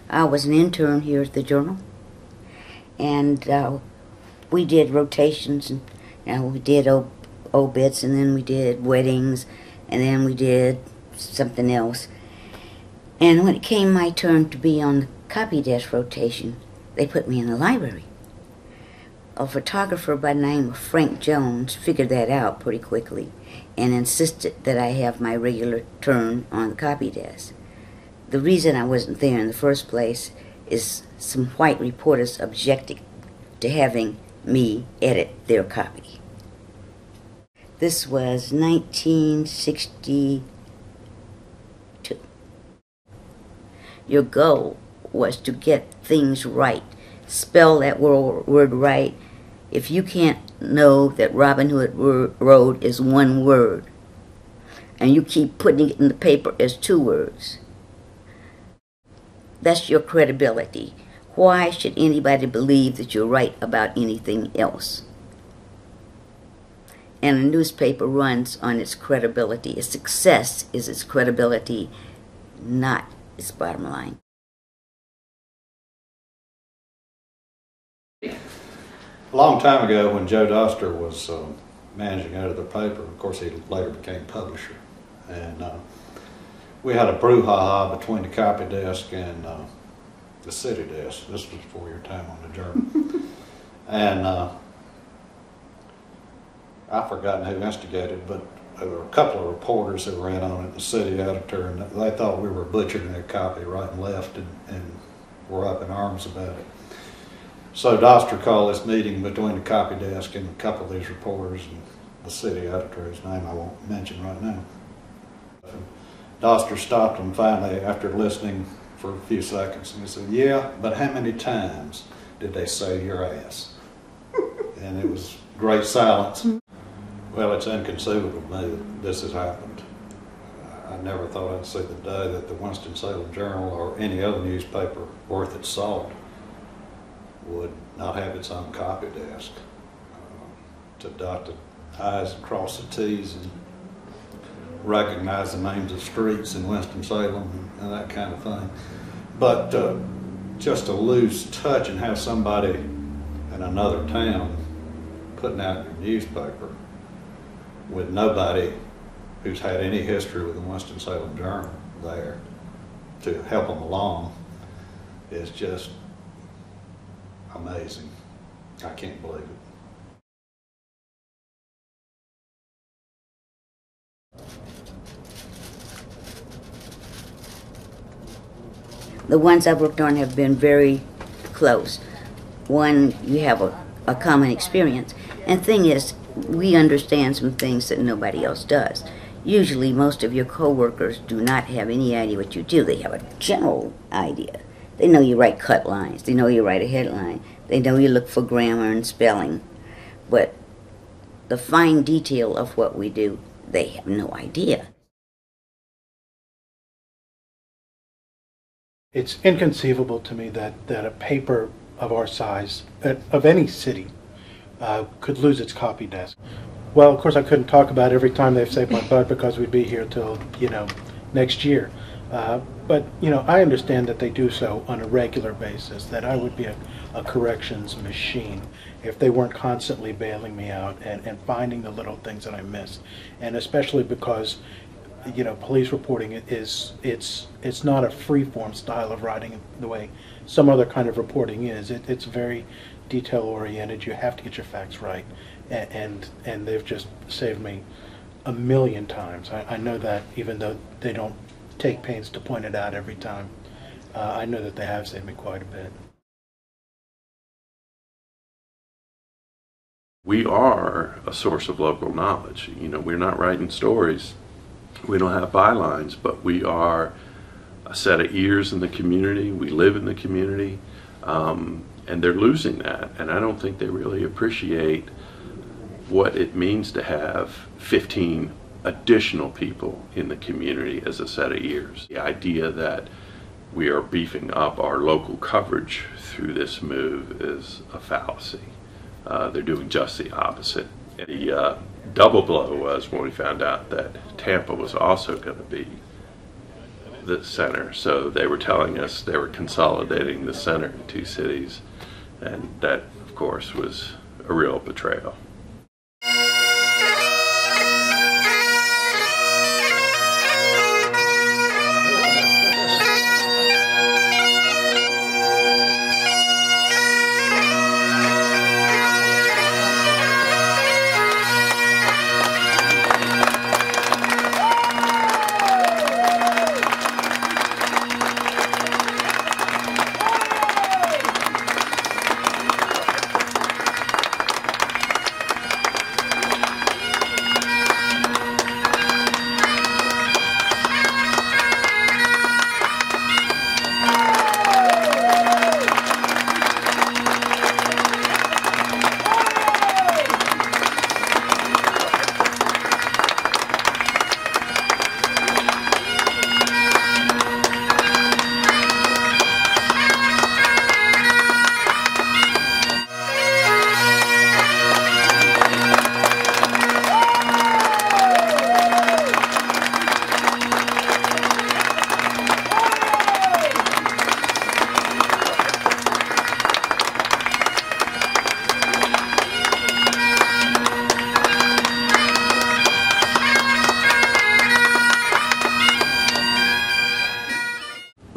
I was an intern here at the Journal, and we did rotations, and we did obits, and then we did weddings, and then we did something else. And when it came my turn to be on the copy desk rotation, they put me in the library. A photographer by the name of Frank Jones figured that out pretty quickly and insisted that I have my regular turn on the copy desk. The reason I wasn't there in the first place is some white reporters objected to having me edit their copy. This was 1962. Your goal was to get things right, spell that word right. If you can't know that Robin Hood Road is one word, and you keep putting it in the paper as two words, that's your credibility. Why should anybody believe that you're right about anything else? And a newspaper runs on its credibility. Its success is its credibility, not its bottom line. A long time ago, when Joe Doster was managing editor of the paper, of course he later became publisher, and we had a brouhaha between the copy desk and the city desk. This was before your time on the Journal. And I've forgotten who instigated, but there were a couple of reporters who ran on it, the city editor, and they thought we were butchering their copy right and left, and were up in arms about it. So Doster called this meeting between the copy desk and a couple of these reporters and the city editor, whose name I won't mention right now. Doster stopped them finally after listening for a few seconds, and he said, "Yeah, but how many times did they say your ass?" And it was great silence. Well, it's inconceivable to me that this has happened. I never thought I'd see the day that the Winston-Salem Journal or any other newspaper worth its salt would not have its own copy desk to dot the I's and cross the T's and recognize the names of streets in Winston-Salem and that kind of thing. But just to lose touch and have somebody in another town putting out your newspaper with nobody who's had any history with the Winston-Salem Journal there to help them along is just amazing. I can't believe it. The ones I've worked on have been very close. One, you have a common experience. And the thing is, we understand some things that nobody else does. Usually, most of your coworkers do not have any idea what you do. They have a general idea. They know you write cut lines. They know you write a headline. They know you look for grammar and spelling. But the fine detail of what we do, they have no idea. It's inconceivable to me that a paper of our size, of any city, could lose its copy desk. Well, of course, I couldn't talk about every time they've saved my butt because we'd be here till, next year. But, I understand that they do so on a regular basis, that I would be a corrections machine if they weren't constantly bailing me out and finding the little things that I missed. And especially because, police reporting it's not a free-form style of writing the way some other kind of reporting is. It's very detail-oriented. You have to get your facts right. And they've just saved me a million times. I know that, even though they don't take pains to point it out every time. I know that they have saved me quite a bit. We are a source of local knowledge. We're not writing stories. We don't have bylines, but we are a set of ears in the community. We live in the community, and they're losing that. And I don't think they really appreciate what it means to have 15 additional people in the community as a set of ears. The idea that we are beefing up our local coverage through this move is a fallacy. They're doing just the opposite. The double blow was when we found out that Tampa was also going to be the center. So they were telling us they were consolidating the center in 2 cities, and that, of course, was a real betrayal.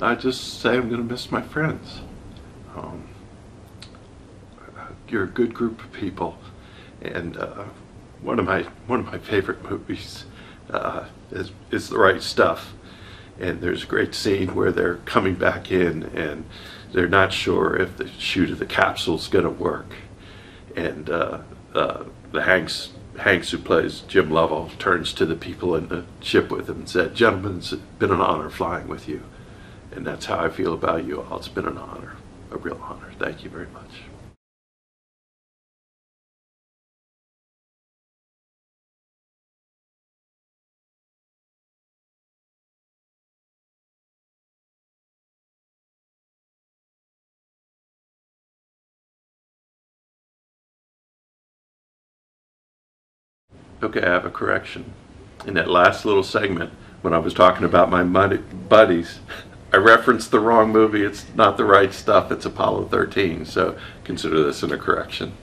I just say I'm going to miss my friends. You're a good group of people, and one of my favorite movies is The Right Stuff. And there's a great scene where they're coming back in, and they're not sure if the shoot of the capsule's going to work. And the Hanks who plays Jim Lovell turns to the people in the ship with him and said, "Gentlemen, it's been an honor flying with you." And that's how I feel about you all. It's been an honor, a real honor. Thank you very much. Okay, I have a correction. In that last little segment, when I was talking about my buddies, I referenced the wrong movie. It's not The Right Stuff, it's Apollo 13, so consider this a correction.